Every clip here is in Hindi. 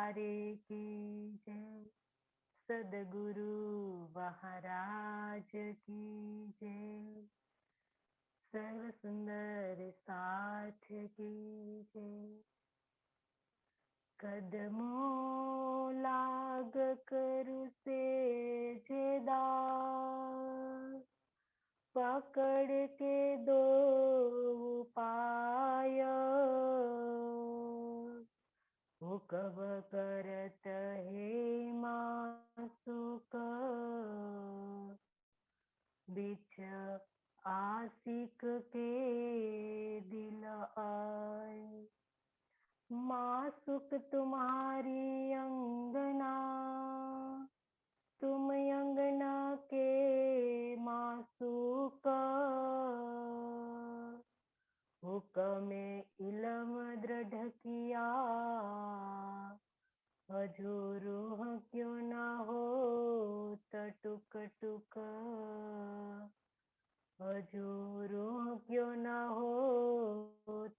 प्यारे की जय। सदगुरु महाराज की जय। सर्व सुंदर साथ की जय। कदमों लाग करु से जेदार, पकड़ के दो पाय, हुकम करत हे मासुक, बिच आशिक के दिल आए। मासुक तुम्हारी अंगना, तुम अंगना के मासुक, हुक्म इलम दृढ़ किया, हजूरुह क्यों न हो टुक टुक, हजूरुह क्यों न हो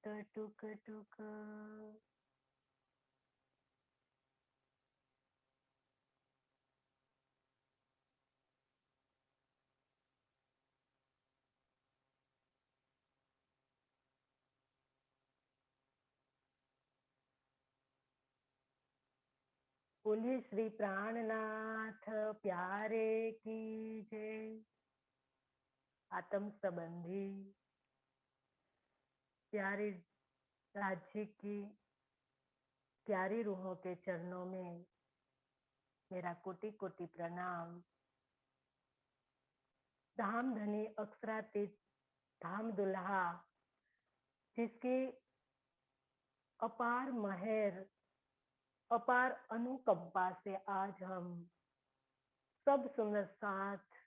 टुक टुक। बोलिए श्री प्राणनाथ प्यारे की जय। आत्म संबंधी प्यारी राज्य की प्यारी रूहों के चरणों में मेरा कोटि कोटि प्रणाम। धाम धनी अक्षरातीत धाम दुल्हा, जिसकी अपार महर अपार अनुकंपा से आज हम सब सुंदर साथ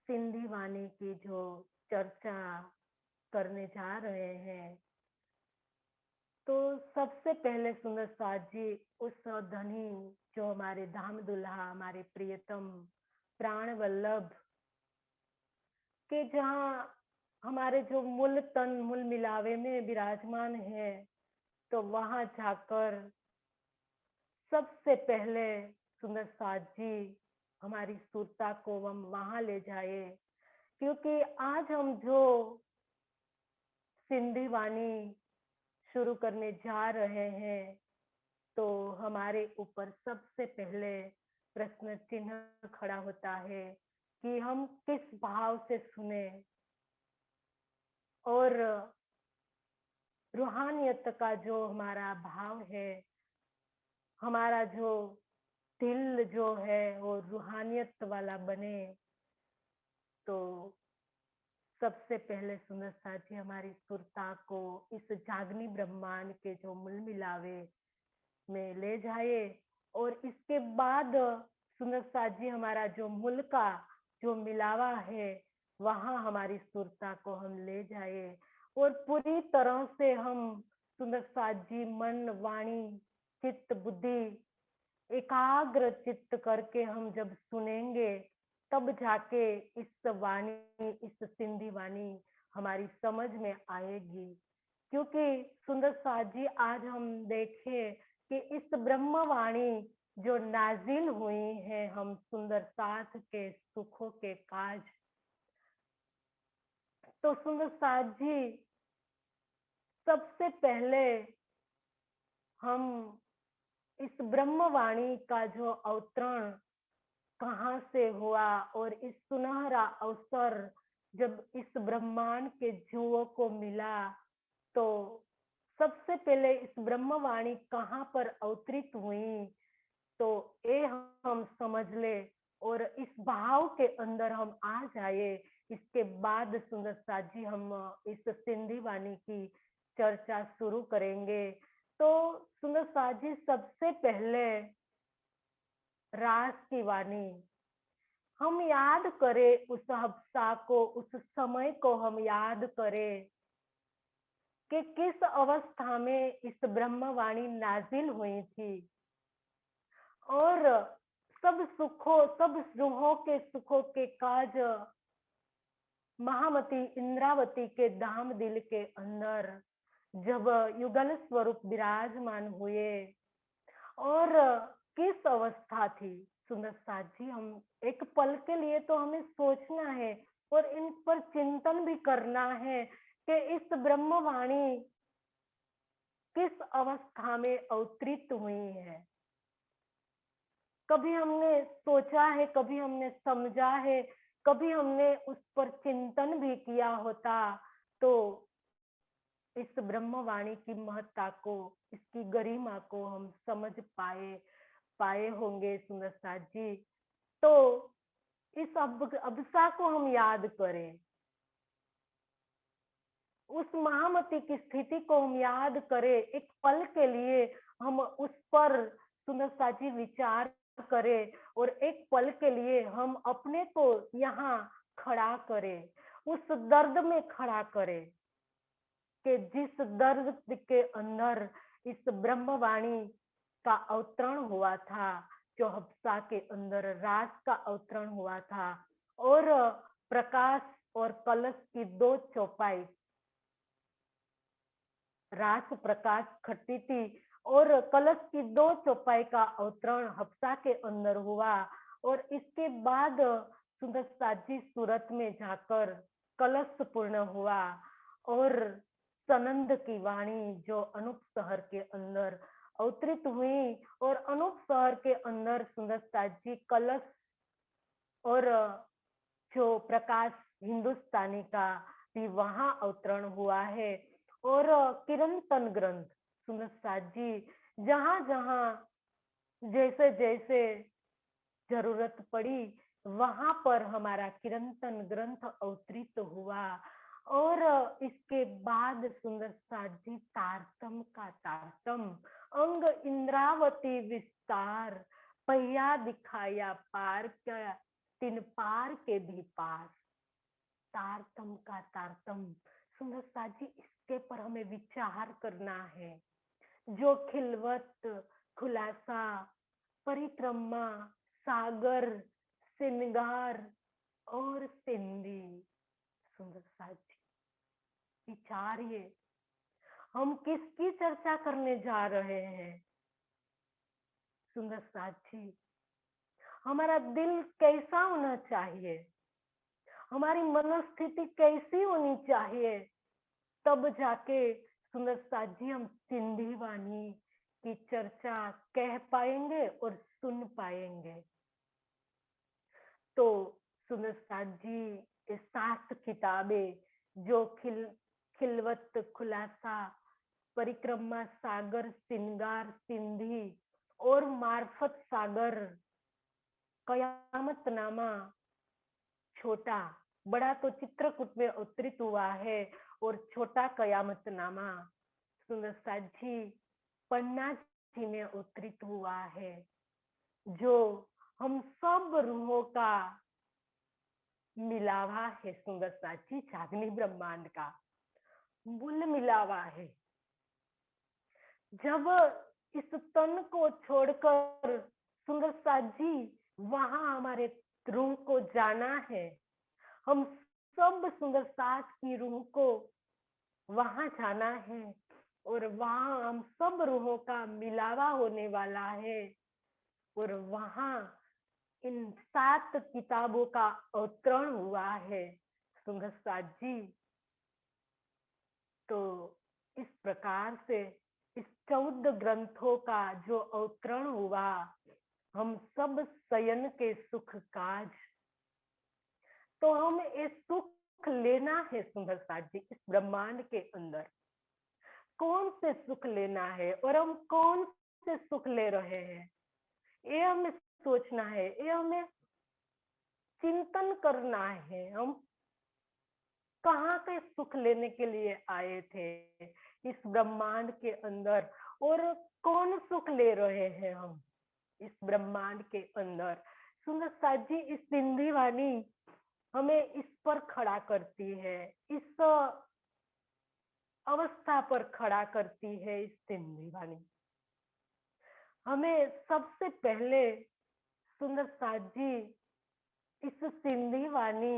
सिंधी वाणी की जो चर्चा करने जा रहे हैं, तो सबसे पहले सुंदर साथ जी उस धनी जो हमारे धाम दुल्हा, हमारे प्रियतम प्राण वल्लभ के जहाँ हमारे जो मूल तन मूल मिलावे में विराजमान है, तो वहां जाकर सबसे पहले सुंदर साथ जी हमारी सुरता को हम वहां ले जाए, क्योंकि आज हम जो सिंधी वाणी शुरू करने जा रहे हैं, तो हमारे ऊपर सबसे पहले प्रश्न चिन्ह खड़ा होता है कि हम किस भाव से सुने, और रूहानियत का जो हमारा भाव है, हमारा जो दिल जो है वो रूहानियत वाला बने, तो सबसे पहले सुंदर साथी हमारी सुरता को इस जागनी ब्रह्मांड के जो मूल मिलावे में ले जाए, और इसके बाद सुंदर साथ जी हमारा जो मूल का जो मिलावा है वहां हमारी सुरता को हम ले जाए, और पूरी तरह से हम सुंदर साथ जी मन वाणी चित्त बुद्धि एकाग्र चित्त करके हम जब सुनेंगे, तब जाके इस वाणी इस सिंधी वाणी हमारी समझ में आएगी। क्योंकि सुंदर साथ जी आज हम देखें कि इस ब्रह्म वाणी जो नाजिल हुई है हम सुंदर साथ के सुखों के काज, तो सुंदर साथ जी सबसे पहले हम इस ब्रह्मवाणी का जो अवतरण कहाँ से हुआ, और इस सुनहरा अवसर जब इस ब्रह्मांड के जीवों को मिला, तो सबसे पहले इस ब्रह्मवाणी कहाँ पर अवतरित हुई, तो ये हम समझ ले और इस भाव के अंदर हम आ जाए। इसके बाद सुंदर साजी हम इस सिंधी वाणी की चर्चा शुरू करेंगे। तो सुंदर साजी सबसे पहले रास की वाणी हम याद करें, उस हफ्ता को उस समय को हम याद करें कि किस अवस्था में इस ब्रह्मवाणी नाजिल हुई थी, और सब सुखों सब रूहों के सुखों के काज महामती इंद्रावती के धाम दिल के अंदर जब युगल स्वरूप विराजमान हुए और किस अवस्था थी सुंदर साथ जी। हम एक पल के लिए तो हमें सोचना है और इन पर चिंतन भी करना है कि इस ब्रह्मवाणी किस अवस्था में अवतरित हुई है। कभी हमने सोचा है, कभी हमने समझा है, कभी हमने उस पर चिंतन भी किया होता तो इस ब्रह्मवाणी की महत्ता को, इसकी गरिमा को हम समझ पाए पाए होंगे सुंदर साथ जी। तो इस अब्सा को हम याद करें, उस महामती की स्थिति को हम याद करें, एक पल के लिए हम उस पर सुंदर साथ जी विचार करें और एक पल के लिए हम अपने को यहाँ खड़ा करें, उस दर्द में खड़ा करें कि जिस दर्द के अंदर इस ब्रह्मवाणी का अवतरण हुआ था, जो हफ्सा के अंदर राज का अवतरण हुआ था और प्रकाश और कलश की दो चौपाई रास प्रकाश खट्टी थी और कलश की दो चौपाई का अवतरण हफ्सा के अंदर हुआ और इसके बाद सुंदर साजी सूरत में जाकर कलश पूर्ण हुआ और सनंद की वाणी जो अनूप शहर के अंदर अवतरित हुई और अनूप शहर के अंदर सुंदर साजी कलश और जो प्रकाश हिंदुस्तानी का भी वहां अवतरण हुआ है और किरंतन ग्रंथ सुंदर साथ जी जहां जहां जैसे जैसे जरूरत पड़ी वहां पर हमारा किरंतन ग्रंथ अवतरित हुआ और इसके बाद सुंदर साथ जी तारतम का तारतम अंग इंद्रावती विस्तार पहिया दिखाया पार का तीन पार के भी पार। तारतम का तारतम सुंदर साथ जी, इसके पर हमें विचार करना है। जो खिलवत खुलासा परिक्रमा सागर श्रृंगार और सिंधी सुंदर साथ जी, विचारिए हम किसकी चर्चा करने जा रहे हैं। सुंदर साथ जी, हमारा दिल कैसा होना चाहिए, हमारी मनोस्थिति कैसी होनी चाहिए, तब जाके सुंदर साथ जी हम सिंधी वाणी की चर्चा कह पाएंगे और सुन पाएंगे। तो सुंदर साथ जी ये 7 किताबें जो खिलवत खुलासा परिक्रमा सागर श्रृंगार सिंधी और मार्फत सागर कयामतनामा छोटा बड़ा तो चित्रकूट में अवतरित हुआ है और छोटा कयामतनामा सुंदर साथ जी पन्ना जी में अवतरित हुआ है, जो हम सब रूहों का मिलावा है। सुंदर साथ जी चांदनी ब्रह्मांड का मूल मिलावा है। जब इस तन को छोड़कर सुंदर साथ जी वहां हमारे रूह को जाना है, हम सब सुंदर साथ की रूह को वहां जाना है और वहां हम सब रूहों का मिलावा होने वाला है और वहां इन 7 किताबों का अवतरण हुआ है सुंदर साथ जी। तो इस प्रकार से इस 14 ग्रंथों का जो अवतरण हुआ, हम सब शयन के सुख काज, तो हम ये सुख लेना है सुंदर साथ जी। इस ब्रह्मांड के अंदर कौन से सुख लेना है और हम कौन से सुख ले रहे हैं, ये हमें सोचना है, ये हमें चिंतन करना है। हम कहाँ के सुख लेने के लिए आए थे इस ब्रह्मांड के अंदर और कौन सुख ले रहे हैं हम इस ब्रह्मांड के अंदर। सुंदर साथ जी इस सिंधी वाणी हमें इस पर खड़ा करती है, इस अवस्था पर खड़ा करती है इस सिंधी वाणी। हमें सबसे पहले सुंदर साथ जी इस सिंधी वाणी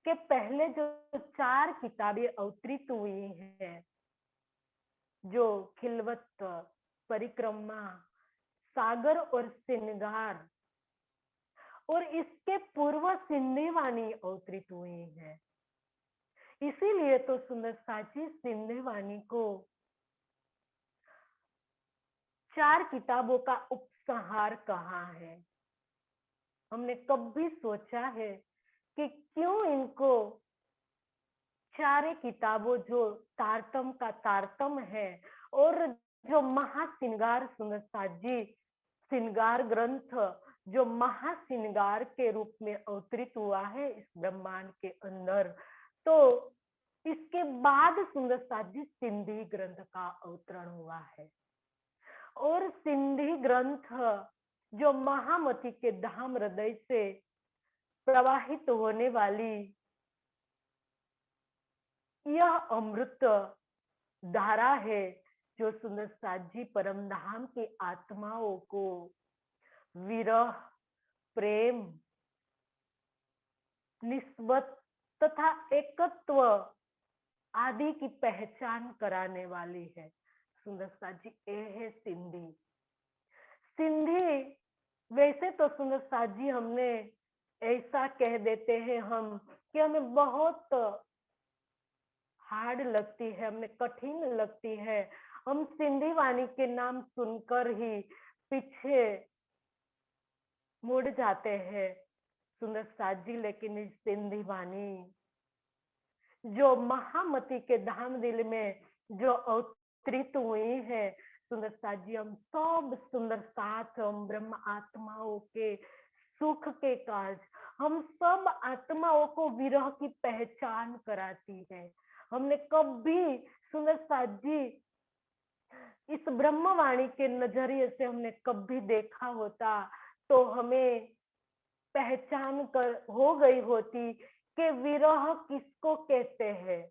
के पहले जो 4 किताबें अवतरित हुई हैं, जो खिलवत, परिक्रमा, सागर और श्रृंगार और इसके पूर्व सिंधी वाणी अवतरित हुई है। इसीलिए तो सुंदर साची सिंधी वाणी को 4 किताबों का उपसंहार कहा है। हमने कभी सोचा है कि क्यों इनको 4 किताबों जो तारतम का तारतम है और जो महासिंगार सुंदर साजी श्रृंगार ग्रंथ जो महासिंगार के रूप में अवतरित हुआ है इस ब्रह्मांड के अंदर, तो इसके बाद सुंदर साजी सिंधी ग्रंथ का अवतरण हुआ है। और सिंधी ग्रंथ जो महामती के धाम हृदय से प्रवाहित होने वाली यह अमृत धारा है, जो सुंदर साजी परम धाम की आत्माओं को विरह, प्रेम, निस्बत तथा एकत्व आदि की पहचान कराने वाली है। सुंदर साजी ये है सिंधी। सिंधी वैसे तो सुंदर साजी हमने ऐसा कह देते हैं हम कि हमें बहुत हार्ड लगती है, हमें कठिन लगती है। हम सिंधी वाणी के नाम सुनकर ही पीछे मुड़ जाते हैं सुंदर साजी। लेकिन इस सिंधी वाणी जो महामती के धाम दिल में जो अवतरित हुई है सुंदर साजी, हम सब सुंदर साथ हम ब्रह्म आत्माओं के सुख के कार्य, हम सब आत्माओं को विरह की पहचान कराती है। हमने कभी सुंदर साजी इस ब्रह्मवाणी के नजरिए से हमने कभी देखा होता तो हमें पहचान कर हो गई होती कि विरह किसको कहते हैं।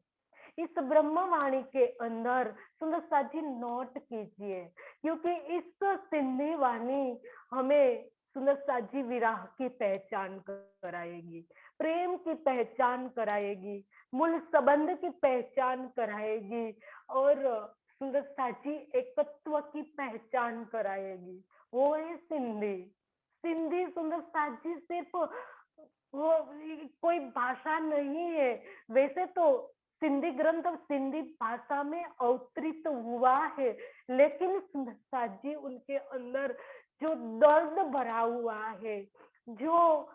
इस ब्रह्मवाणी के अंदर सुंदर साजी नोट कीजिए, क्योंकि इस सिंधी वाणी हमें सुंदर साजी विरह की पहचान कराएगी, प्रेम की पहचान कराएगी, मूल संबंध की पहचान कराएगी और सुंदर साजी एकत्व की पहचान कराएगी। वो है सिंधी। सिंधी सुंदर साजी सिर्फ वो कोई भाषा नहीं है। वैसे तो सिंधी ग्रंथ सिंधी भाषा में अवतरित हुआ है, लेकिन सुंदर साजी उनके अंदर जो दर्द भरा हुआ है, जो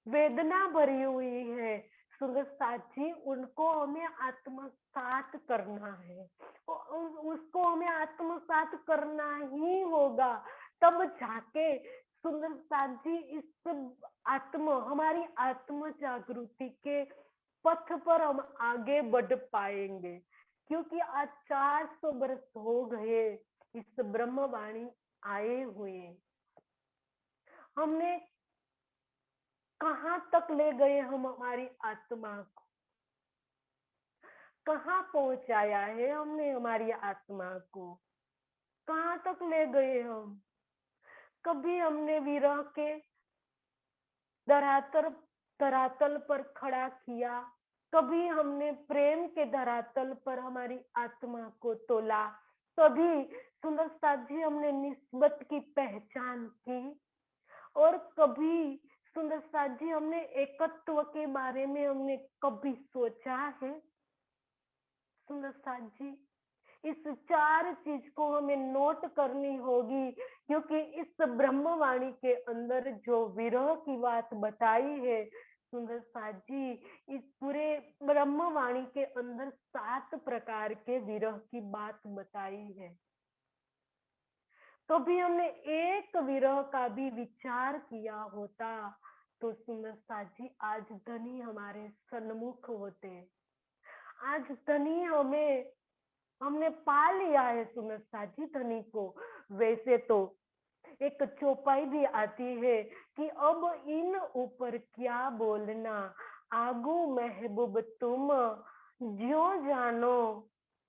वेदना भरी हुई है सुंदर साजी, उनको हमें आत्मसात करना है। उसको हमें आत्मसात करना ही होगा, तब जाके सुंदर साजी इस हमारी आत्म जागृति के पथ पर हम आगे बढ़ पाएंगे। क्योंकि आज 400 वर्ष हो गए इस ब्रह्मवाणी आए हुए, हमने कहाँ तक ले गए हम हमारी आत्मा को, कहाँ पहुंचाया है हमने हमारी आत्मा को, कहाँ तक ले गए हम। कभी हमने विरह के धरातल धरातल पर खड़ा किया, कभी हमने प्रेम के धरातल पर हमारी आत्मा को तोला, कभी सुंदर साजी हमने निस्बत की पहचान की, और कभी सुंदर साजी हमने एकत्व के बारे में हमने कभी सोचा है। सुंदर साजी इस 4 चीज को हमें नोट करनी होगी, क्योंकि इस ब्रह्मवाणी के अंदर जो विरह की बात बताई है सुंदर साजी, इस पूरे ब्रह्मवाणी के अंदर 7 प्रकार के विरह की बात बताई है। कभी हमने एक विरह का भी विचार किया होता तो सुंदर साजी आज धनी हमारे सन्मुख होते। आज धनी हमने पा लिया है सुंदर साजी धनी को। वैसे तो एक चौपाई भी आती है कि अब इन ऊपर क्या बोलना, आगू महबूब तुम ज्यों जानो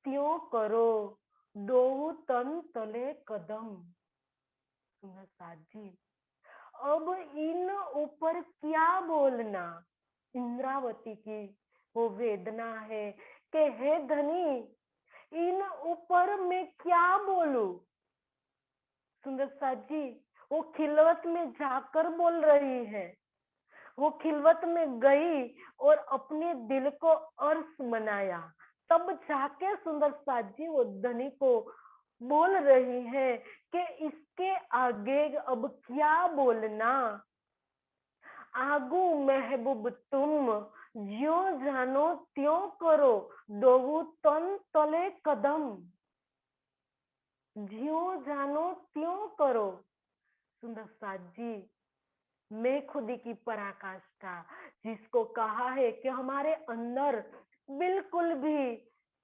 त्यों करो, दो तन तले कदम। सुंदर साजी अब इन ऊपर क्या बोलना, इंद्रावती की वो वेदना है कि हे धनी, इन ऊपर मैं क्या बोलूं। सुंदर साथ जी, वो खिलवत में जाकर बोल रही है। वो खिलवत में गई और अपने दिल को अर्श बनाया, तब जाके सुंदर साथ जी वो धनी को बोल रही है कि इसके आगे अब क्या बोलना। आगू महबूब तुम ज्यो जानो त्यों करो, दोऊ तन तले कदम। ज्यो जानो त्यों करो। सुंदर साथ जी, मैं खुदी की पराकाष्ठा, जिसको कहा है कि हमारे अंदर बिल्कुल भी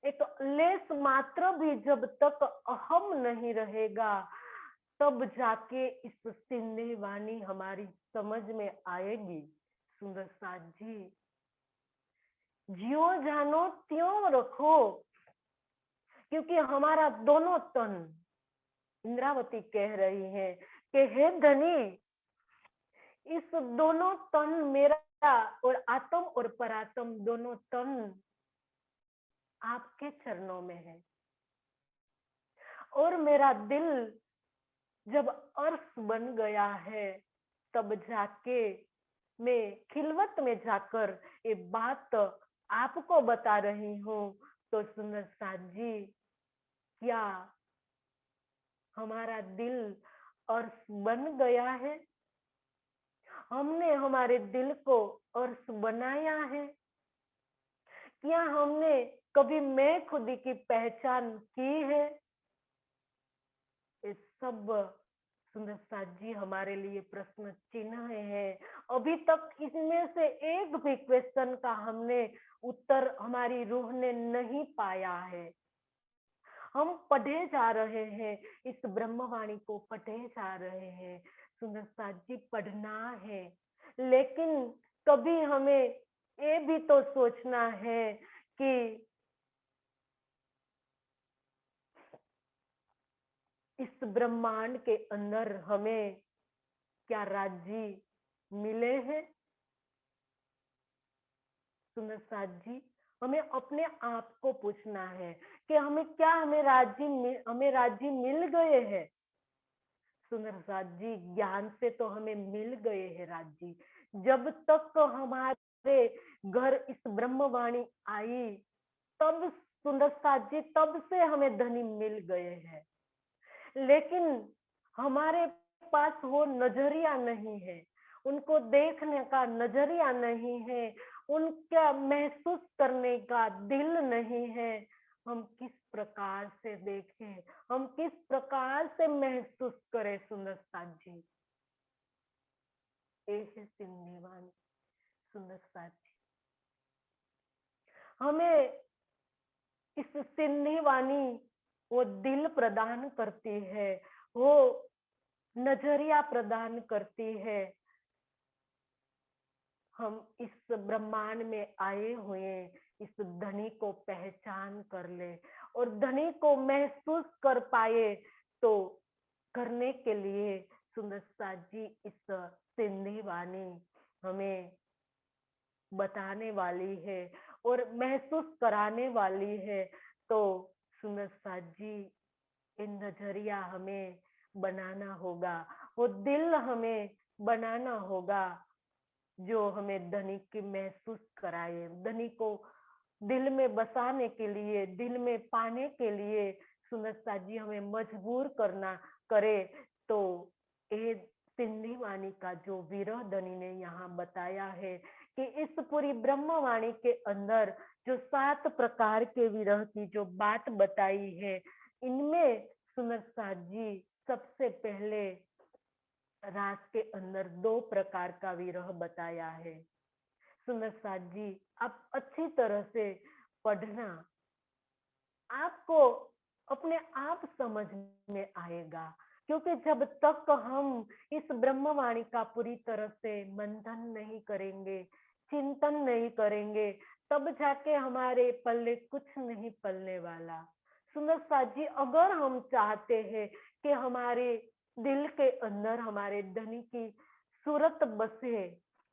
एक लेस मात्र भी जब तक अहम नहीं रहेगा, तब जाके इस सिंधी वाणी हमारी समझ में आएगी। सुंदर साथ जी, ज्यो जानो त्यों रखो, क्योंकि हमारा दोनों तन, इंद्रावती कह रही है कि हे धनी, इस दोनों तन मेरा और आत्म और परात्म दोनों तन आपके चरणों में है। और मेरा दिल जब अर्श बन गया है, तब जाके मैं खिलवत में जाकर ये बात आपको बता रही हूँ। तो सुंदर साथ जी, क्या हमारा दिल अर्श बन गया है? हमने हमारे दिल को अर्श बनाया है? क्या हमने कभी मैं खुदी की पहचान की है? ये सब सुंदर साथ जी हमारे लिए प्रश्न चिन्ह है। अभी तक इसमें से एक भी क्वेश्चन का हमने उत्तर हमारी रूह ने नहीं पाया है। हम पढ़े जा रहे हैं, इस ब्रह्मवाणी को पढ़े जा रहे हैं। सुंदर साथ जी, पढ़ना है, लेकिन कभी हमें ये भी तो सोचना है कि इस ब्रह्मांड के अंदर हमें क्या राज्य मिले हैं। सुंदर साथ जी, हमें अपने आप को पूछना है कि हमें राज्य मिल गए हैं। सुंदर साथ जी, ज्ञान से तो हमें मिल गए हैं राज्य। जब तक हमारे घर इस ब्रह्मवाणी आई, तब सुंदर साथ जी, तब से हमें धनी मिल गए हैं। लेकिन हमारे पास वो नजरिया नहीं है, उनको देखने का नजरिया नहीं है, उनका महसूस करने का दिल नहीं है। हम किस प्रकार से देखें, हम किस प्रकार से महसूस करें। सुंदर साथ जी, ऐसे सिंधीवान सुंदर साथ जी, हमें इस सिंधी वाणी वो दिल प्रदान करती है, वो नजरिया प्रदान करती है। हम इस ब्रह्मांड में आए हुए इस धनी को पहचान कर ले और धनी को महसूस कर पाए, तो करने के लिए सुंदर साथ जी इस सिंधी वाणी हमें बताने वाली है और महसूस कराने वाली है। तो सुंदर साथ जी, इन नजरिया हमें बनाना होगा, वो दिल हमें बनाना होगा, जो हमें धनी की महसूस कराए। धनी को दिल में बसाने के लिए, दिल में पाने के लिए सुंदर साथ जी हमें मजबूर करना करे। तो ये सिंधी वाणी का जो विरह धनी ने यहाँ बताया है कि इस पूरी ब्रह्मवाणी के अंदर जो 7 प्रकार के विरह की जो बात बताई है, इनमें सुंदर साथ जी सबसे पहले रास के अंदर 2 प्रकार का विरह बताया है। सुंदर साथ जी, आप अच्छी तरह से पढ़ना, आपको अपने आप समझ में आएगा। क्योंकि जब तक हम इस ब्रह्मवाणी का पूरी तरह से मंथन नहीं करेंगे, चिंतन नहीं करेंगे, तब जाके हमारे पल्ले कुछ नहीं पलने वाला। सुंदर साथ जी, अगर हम चाहते हैं कि हमारे दिल के अंदर हमारे धनी की सूरत बसे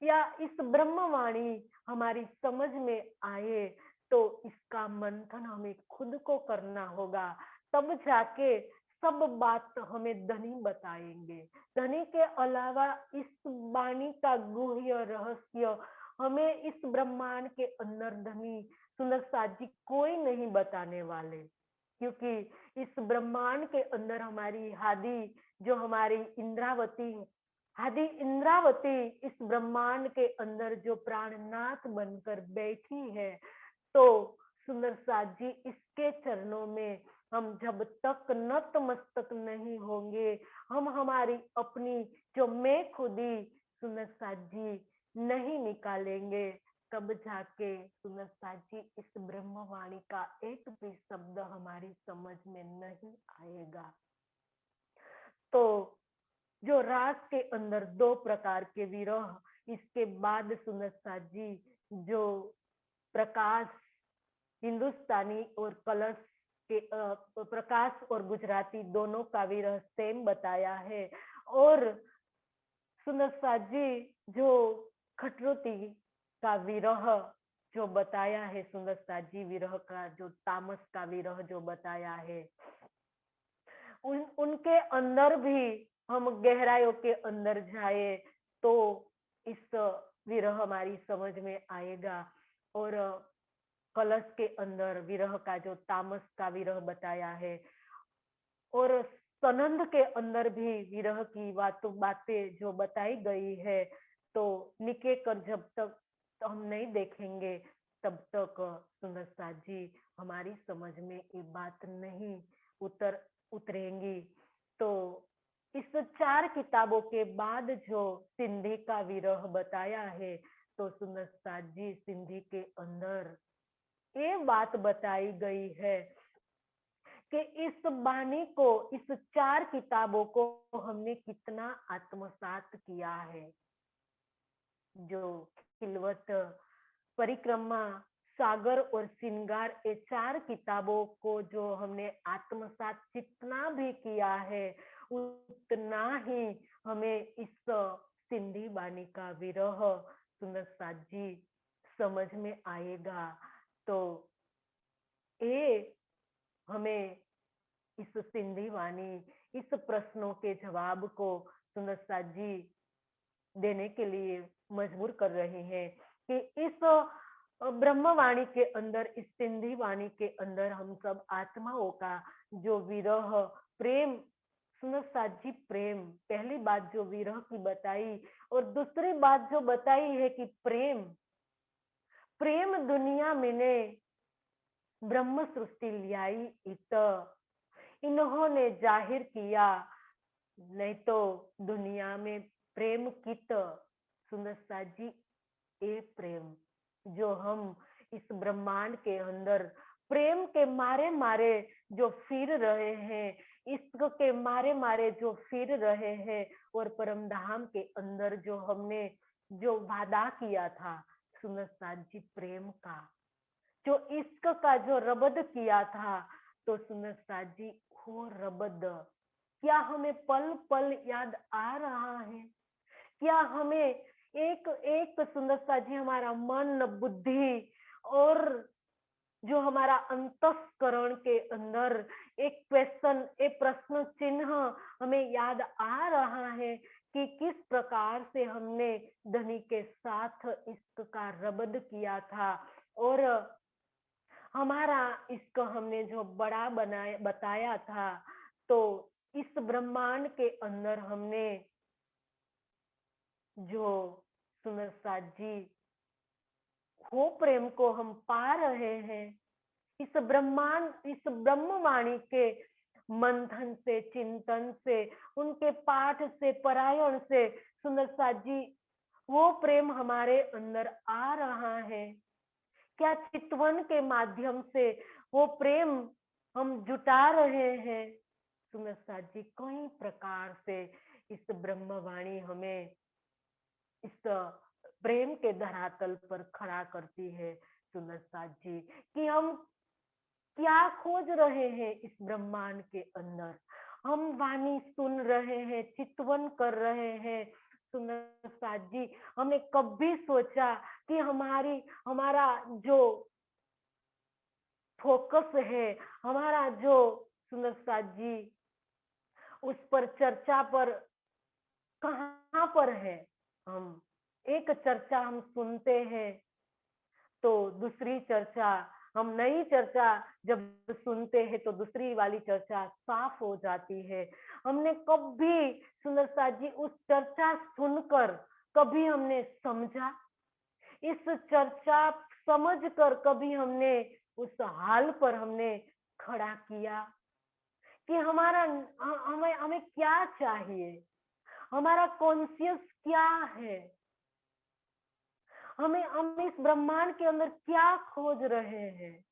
या इस ब्रह्मवाणी हमारी समझ में आए, तो इसका मंथन हमें खुद को करना होगा, तब जाके सब बात हमें धनी बताएंगे। धनी के अलावा इस वाणी का गुह्य रहस्य हमें इस ब्रह्मांड के अंदर धनी सुंदर साथ जी कोई नहीं बताने वाले, क्योंकि इस ब्रह्मांड के अंदर हमारी हादी जो हमारी इंद्रावती आदि इंद्रावती इस ब्रह्मांड के अंदर जो प्राणनाथ बनकर बैठी है, तो सुंदर साथ जी इसके चरणों में हम जब तक नतमस्तक नहीं होंगे, हम हमारी अपनी जो मैं खुदी सुंदर साथ जी नहीं निकालेंगे, तब जाके सुंदर साथ जी इस ब्रह्मवाणी का एक भी शब्द हमारी समझ में नहीं आएगा। तो जो रास के अंदर दो प्रकार के विरह, इसके बाद सुंदर साथ जी जो प्रकाश हिंदुस्तानी और कलश के प्रकाश और गुजराती दोनों का विरह सेम बताया है। और सुंदर साथ जी जो खटरोती का विरह जो बताया है, सुंदर साथ जी विरह का जो तामस का विरह जो बताया है, उनके अंदर भी हम गहराइयों के अंदर जाए तो इस विरह हमारी समझ में आएगा। और कलश के अंदर विरह का जो तामस का विरह बताया है, और सनंद के अंदर भी विरह की बातें जो बताई गई है, तो निके कर जब तक हम नहीं देखेंगे, तब तक सुंदर साथ जी हमारी समझ में ये बात नहीं उतरेंगी। तो इस 4 किताबों के बाद जो सिंधी का विरह बताया है, तो सुंदर साथ जी सिंधी के अंदर ये बात बताई गई है कि इस वाणी को, इस 4 किताबों को हमने कितना आत्मसात किया है। जो खिलवत, परिक्रमा, सागर और श्रृंगार, ये 4 किताबों को जो हमने आत्मसात जितना भी किया है, उतना ही हमें इस सिंधी वाणी का विरह सुंदर साथ जी समझ में आएगा। तो ये हमें इस सिंधी वाणी, इस प्रश्नों के जवाब को सुंदर साथ जी देने के लिए मजबूर कर रहे हैं कि इस ब्रह्मवाणी के अंदर, इस सिंधी वाणी के अंदर हम सब आत्माओं का जो विरह, प्रेम, सुंदर साथ जी प्रेम, पहली बात जो विरह की बताई, और दूसरी बात जो बताई है कि प्रेम, प्रेम दुनिया में ने ब्रह्म सृष्टि लियाई इत, इन्होंने जाहिर किया, नहीं तो दुनिया में प्रेम कित। सुंदर साथ जी ये प्रेम जो हम इस ब्रह्मांड के अंदर प्रेम के मारे मारे जो फिर रहे हैं, इश्क के मारे मारे जो फिर रहे हैं, और परम धाम के अंदर जो हमने जो वादा किया था सुंदर साथ जी प्रेम का, जो इश्क का जो रबद किया था, तो सुंदर साथ जी वो रबद क्या हमें पल पल याद आ रहा है? क्या हमें एक एक सुंदर साथ जी हमारा मन, बुद्धि और जो हमारा अंतस्करण के अंदर एक क्वेश्चन, एक प्रश्न चिन्ह हमें याद आ रहा है कि किस प्रकार से हमने धनी के साथ इश्क का रबद किया था, और हमारा इश्क हमने जो बड़ा बनाया बताया था, तो इस ब्रह्मांड के अंदर हमने जो सुंदर साथ जी वो प्रेम को हम पा रहे हैं इस ब्रह्मांड, इस ब्रह्मवाणी के मंथन से, चिंतन से, उनके पाठ से, पारायण से, सुंदर साथ जी वो प्रेम हमारे अंदर आ रहा है। क्या चितवन के माध्यम से वो प्रेम हम जुटा रहे हैं? सुंदर साथ जी कई प्रकार से इस ब्रह्मवाणी हमें इस प्रेम के धरातल पर खड़ा करती है सुंदर साथ जी, कि हम क्या खोज रहे हैं इस ब्रह्मांड के अंदर। हम वाणी सुन रहे हैं, चितवन कर रहे हैं सुंदर साथ जी। हमने कभी सोचा कि हमारा जो फोकस है, हमारा जो सुंदर साथ जी उस पर चर्चा पर कहाँ पर है हम। एक चर्चा हम सुनते हैं तो दूसरी चर्चा, हम नई चर्चा जब सुनते हैं तो दूसरी वाली चर्चा साफ हो जाती है। हमने कभी सुंदर साथ जी उस चर्चा सुनकर कभी हमने समझा, इस चर्चा समझकर कभी हमने उस हाल पर हमने खड़ा किया कि हमारा हमें हमें क्या चाहिए, हमारा कॉन्शियस क्या है, हम इस ब्रह्मांड के अंदर क्या खोज रहे हैं,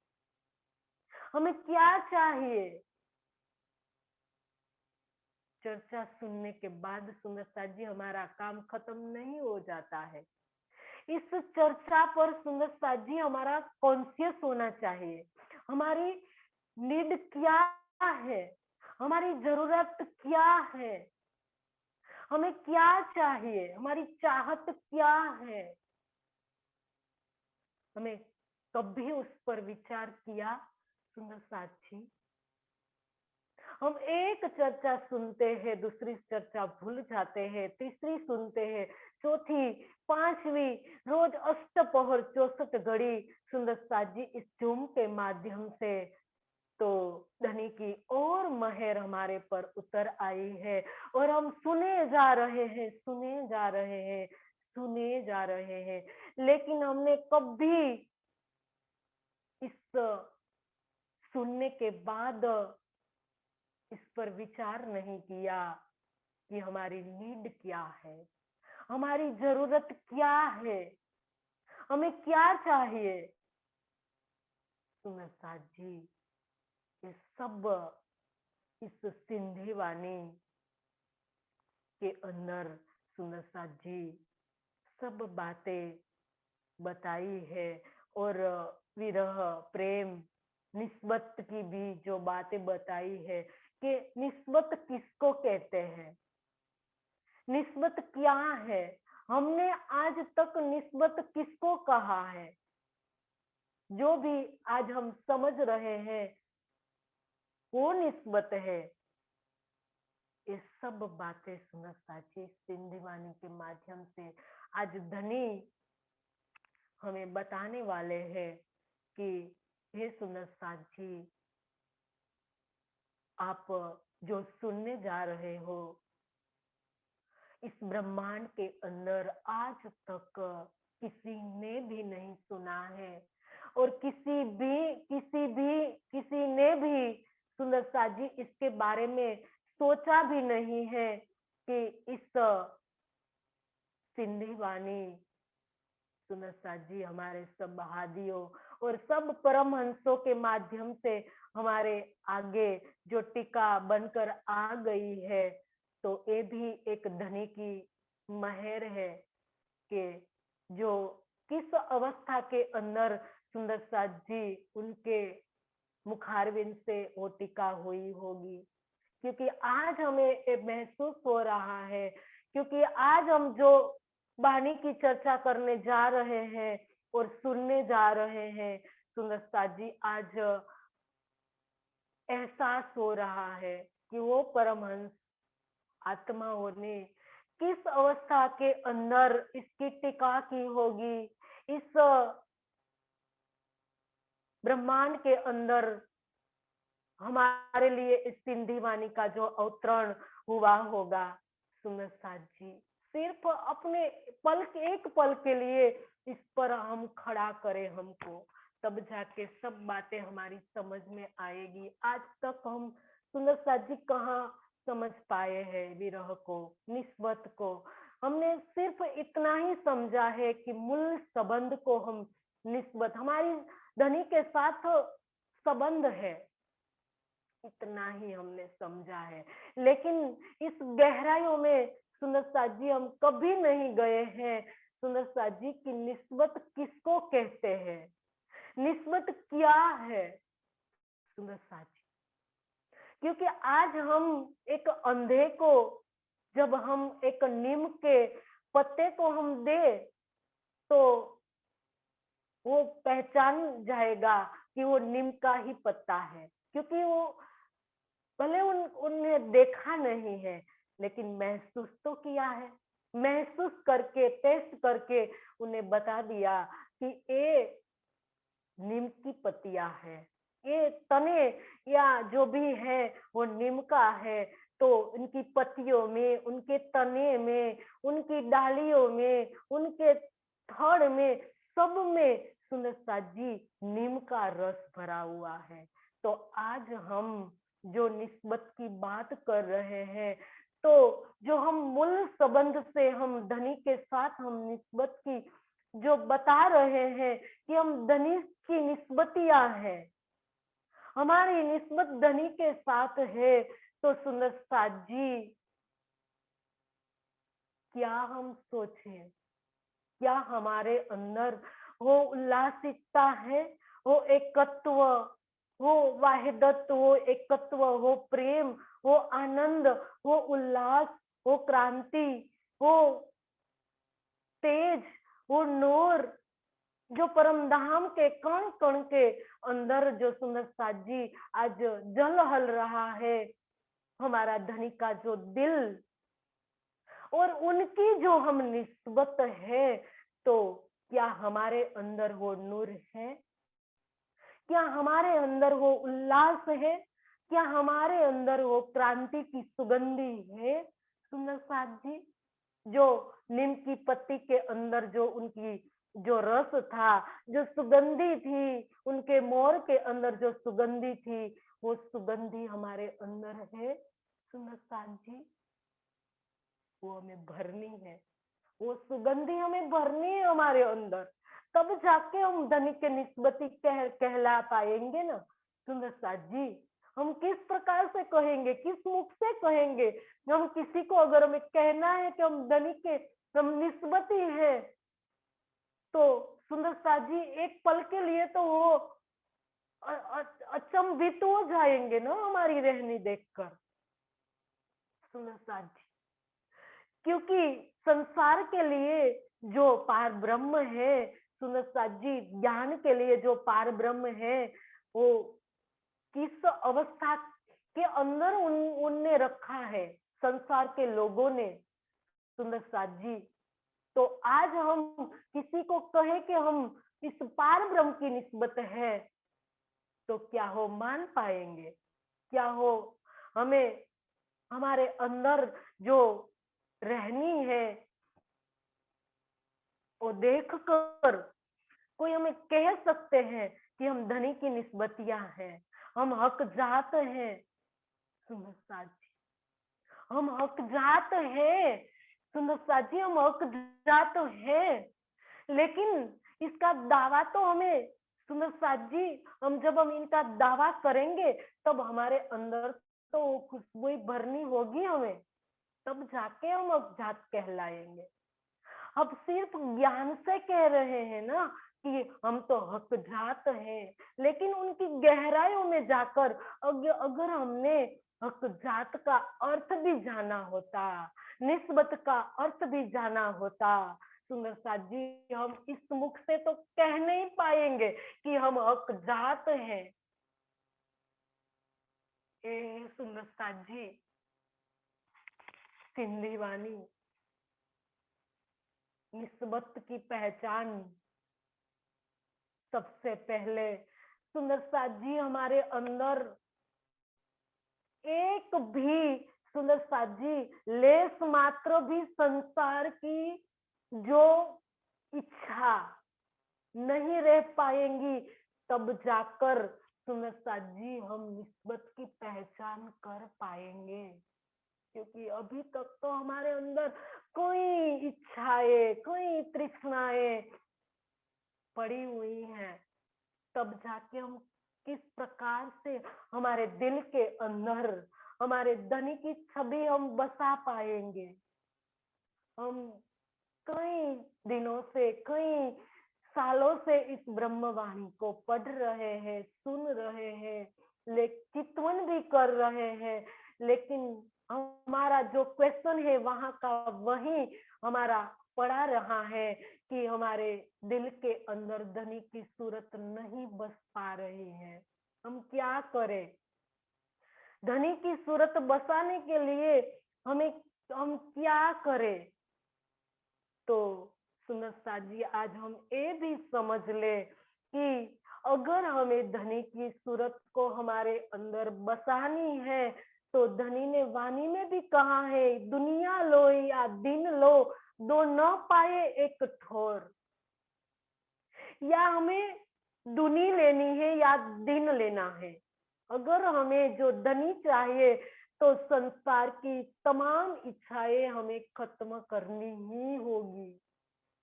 हमें क्या चाहिए। चर्चा सुनने के बाद सुंदर साथ जी हमारा काम खत्म नहीं हो जाता है। इस चर्चा पर सुंदर साथ जी हमारा कॉन्शियस होना चाहिए, हमारी नीड क्या है, हमारी जरूरत क्या है, हमें क्या चाहिए, हमारी चाहत क्या है। हमें कभी उस पर विचार किया सुंदर साथी। हम एक चर्चा सुनते हैं, दूसरी चर्चा भूल जाते हैं, तीसरी सुनते हैं, चौथी, पांचवी, रोज अष्टपहर 64 घड़ी सुंदर साथ जी इस जूम के माध्यम से तो धनी की और मेहर हमारे पर उतर आई है और हम सुने जा रहे हैं, सुने जा रहे हैं, सुने जा रहे हैं। लेकिन हमने कभी इस सुनने के बाद इस पर विचार नहीं किया कि हमारी नीड क्या है, हमारी जरूरत क्या है, हमें क्या चाहिए। सुंदर साथ जी ये सब इस सिंधी वाणी के अंदर सुंदर साथ जी सब बातें बताई है और विरह, प्रेम, निस्बत की भी जो बातें बताई है कि निस्बत किसको कहते हैं, निस्बत क्या है, हमने आज तक निस्बत किसको कहा है। जो भी आज हम समझ रहे हैं वो निस्बत है। ये सब बातें सुंदर साची सिंधी वाणी के माध्यम से आज धनी हमें बताने वाले हैं कि हे सुंदर साची, आप जो सुनने जा रहे हो इस ब्रह्मांड के अंदर आज तक किसी ने भी नहीं सुना है और किसी ने भी सुंदर साजी इसके बारे में सोचा भी नहीं है कि इस सिंधी वाणी सुंदर साथ जी हमारे सब हादियों और सब परमहंसों के माध्यम से हमारे आगे जो टीका बनकर आ गई है, तो ये भी एक धनी की मेहर है कि जो किस अवस्था के अंदर सुंदर साथ जी उनके मुखारविंद से वो टीका हुई होगी। क्योंकि आज हमें महसूस हो रहा है, क्योंकि आज हम जो वाणी की चर्चा करने जा रहे हैं और सुनने जा रहे हैं सुंदर साथ जी, आज एहसास हो रहा है कि वो परमहंस आत्माओं ने किस अवस्था के अंदर इसकी टीका की होगी, इस ब्रह्मांड के अंदर हमारे लिए इस सिंधी वाणी का जो अवतरण हुआ होगा। सुंदर साथ जी सिर्फ अपने एक पल के लिए इस पर हम खड़ा करें हमको, तब जाके सब बातें हमारी समझ में आएगी। आज तक हम सुंदर साथ जी कहाँ समझ पाए हैं विरह को, निस्बत को। हमने सिर्फ इतना ही समझा है कि मूल संबंध को हम निस्बत हमारी धनी के साथ संबंध है, इतना ही हमने समझा है। लेकिन इस गहराइयों में सुंदर साथ जी हम कभी नहीं गए हैं सुंदर साथ जी की निस्बत किसको कहते हैं, निस्बत क्या है सुंदर साथ जी। क्योंकि आज हम एक अंधे को जब हम एक नीम के पत्ते को हम दे तो वो पहचान जाएगा कि वो नीम का ही पत्ता है, क्योंकि वो भले उन्हें देखा नहीं है लेकिन महसूस तो किया है। महसूस करके, टेस्ट करके उन्हें बता दिया कि ये नीम की पत्तियां है, ये तने या जो भी है वो नीम का है। तो उनकी पत्तियों में, उनके तने में, उनकी डालियों में, उनके थड़ में, सब में सुंदरता जी नीम का रस भरा हुआ है। तो आज हम जो निस्बत की बात कर रहे हैं, तो जो हम मूल संबंध से हम धनी के साथ हम निस्बत की जो बता रहे हैं कि हम धनी की निस्बतियां हैं, हमारी निस्बत धनी के साथ है। तो सुंदर साथ जी, क्या हम सोचें, क्या हमारे अंदर वो उल्लासिकता है, वो एकत्व, वो वाहिदत्व, वो एकत्व, वो प्रेम, वो आनंद, वो उल्लास, वो क्रांति, वो तेज, वो नूर, जो परम धाम के कण कण के अंदर जो सुंदर साथ जी आज जल हल रहा है, हमारा धनी का जो दिल और उनकी जो हम निस्बत है, तो क्या हमारे अंदर वो नूर है, क्या हमारे अंदर वो उल्लास है, क्या हमारे अंदर वो क्रांति की सुगंधी है। सुंदर साथ जी, जो नीम की पत्ती के अंदर जो उनकी जो रस था, जो सुगंधी थी, उनके मोर के अंदर जो सुगंधी थी, वो सुगंधी हमारे अंदर है। सुंदर साथ जी, वो हमें भरनी है, वो सुगंधी हमें भरनी है हमारे अंदर, तब जाके हम धनी के निस्बती कहला पाएंगे ना। सुंदर साथ जी, हम किस प्रकार से कहेंगे, किस मुख से कहेंगे। हम किसी को अगर हमें कहना है कि हम धनी के हम निस्बती है, तो सुंदर साथ जी एक पल के लिए तो वो अचंभित हो जाएंगे ना हमारी रहनी देखकर। सुंदर साथ जी, क्योंकि संसार के लिए जो पार ब्रह्म है, सुंदर साथ जी ज्ञान के लिए जो पार ब्रह्म है, वो किस अवस्था के अंदर उनने रखा है संसार के लोगों ने। सुंदर साथ जी, तो आज हम किसी को कहे कि हम इस पार ब्रह्म की निस्बत है, तो क्या हो मान पाएंगे, क्या हो हमें हमारे अंदर जो रहनी है वो देख कर कोई हमें कह सकते हैं कि हम धनी की निस्बतियां हैं, हम हक जात हैं। सुंदर साथ जी, हम हक जात हैं। सुंदर साथ जी, हम हक जात हैं, लेकिन इसका दावा तो हमें, सुंदर साथ जी, हम इनका दावा करेंगे तब हमारे अंदर तो खुशबू भरनी होगी हमें, तब जाके हम हक जात कहलाएंगे। अब सिर्फ ज्ञान से कह रहे हैं ना कि हम तो हक जात हैं, लेकिन उनकी गहराइयों में जाकर अगर हमने हक जात का अर्थ भी जाना होता, निस्बत का अर्थ भी जाना होता, सुंदर साथ जी, हम इस मुख से तो कह नहीं पाएंगे कि हम हक जात हैं। सुंदर साथ जी, सिंधी वाणी निस्बत की पहचान सबसे पहले सुंदर साथ जी हमारे अंदर एक भी, सुंदर साथ जी, लेस मात्र भी संसार की जो इच्छा नहीं रह पाएंगी, तब जाकर सुंदर साथ जी हम निस्बत की पहचान कर पाएंगे। क्योंकि अभी तक तो हमारे अंदर कोई इच्छाएं, कोई तृष्णाएं पड़ी हुई हैं, तब जाके हम किस प्रकार से हमारे दिल के अंदर हमारे धनी की छवि हम बसा पाएंगे। हम कई दिनों से, कई सालों से इस ब्रह्मवाणी को पढ़ रहे हैं, सुन रहे हैं, चितवन भी कर रहे हैं, लेकिन हमारा जो क्वेश्चन है वहां का वही हमारा पड़ा रहा है कि हमारे दिल के अंदर धनी की सूरत नहीं बस पा रही है। हम क्या करें? धनी की सूरत बसाने के लिए हम क्या करें? तो सुंदर साथ जी, आज हम ये भी समझ ले कि अगर हमें धनी की सूरत को हमारे अंदर बसानी है तो धनी ने वाणी में भी कहा है, दुनिया लो या दिन लो, दो न पाए एक ठोर। या हमें दुनी लेनी है या दिन लेना है। अगर हमें जो धनी चाहिए तो संसार की तमाम इच्छाएं हमें खत्म करनी ही होगी,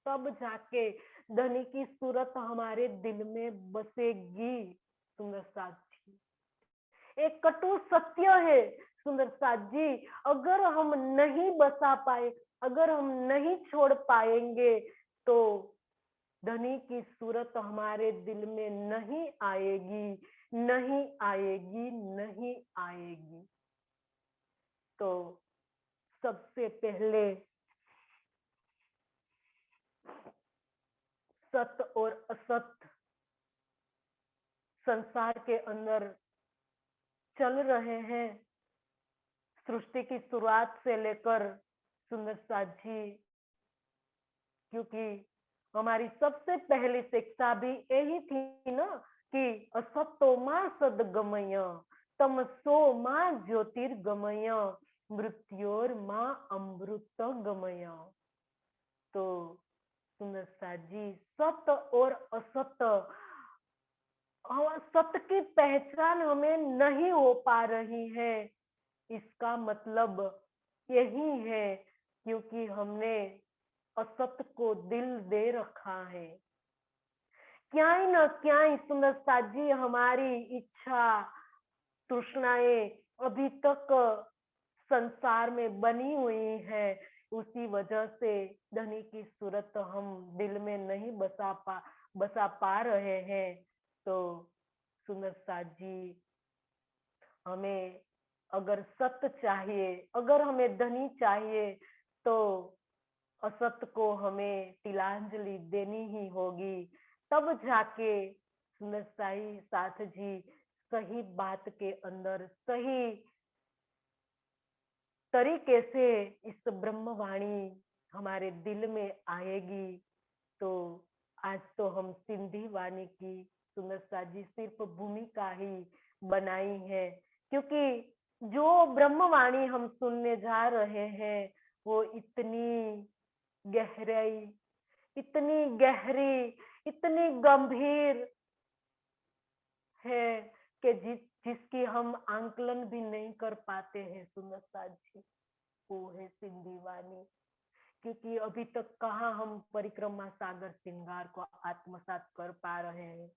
तब जाके धनी की सूरत हमारे दिल में बसेगी। सुंदर साथ जी, एक कटु सत्य है सुंदर साथ जी, अगर हम नहीं बसा पाए, अगर हम नहीं छोड़ पाएंगे तो धनी की सूरत हमारे दिल में नहीं आएगी, नहीं आएगी, नहीं आएगी। तो सबसे पहले सत्य और असत्य संसार के अंदर चल रहे हैं, सृष्टि की शुरुआत से लेकर सुंदर साथ जी, क्योंकि हमारी सबसे पहली शिक्षा भी यही थी ना कि असतो मां सदगमय, तमसो मां ज्योतिर्गमय, मृत्योर मां अमृत गमय। तो सुंदर साथ जी, सत्य और असत्य, सत्य की पहचान हमें नहीं हो पा रही है, इसका मतलब यही है क्योंकि हमने असत्य को दिल दे रखा है। क्या ही न क्या ही सुंदर साथ जी, हमारी इच्छा तृष्णाएं अभी तक संसार में बनी हुई है, उसी वजह से धनी की सूरत हम दिल में नहीं बसा पा रहे हैं। तो सुंदर साथ जी, हमें अगर सत्य चाहिए, अगर हमें धनी चाहिए तो असत्य को हमें तिलांजलि देनी ही होगी, तब जाके सुंदर साई साथ जी सही बात के अंदर सही तरीके से इस ब्रह्मवाणी हमारे दिल में आएगी। तो आज तो हम सिंधी वाणी की सुंदर साथ जी सिर्फ भूमिका ही बनाई है, क्योंकि जो ब्रह्मवाणी हम सुनने जा रहे हैं वो इतनी गहराई, इतनी गहरी, इतनी गंभीर है कि जिसकी हम आंकलन भी नहीं कर पाते हैं सुंदर साथ जी, वो है सिंधी वाणी। क्योंकि अभी तक कहाँ हम परिक्रमा सागर श्रृंगार को आत्मसात कर पा रहे हैं?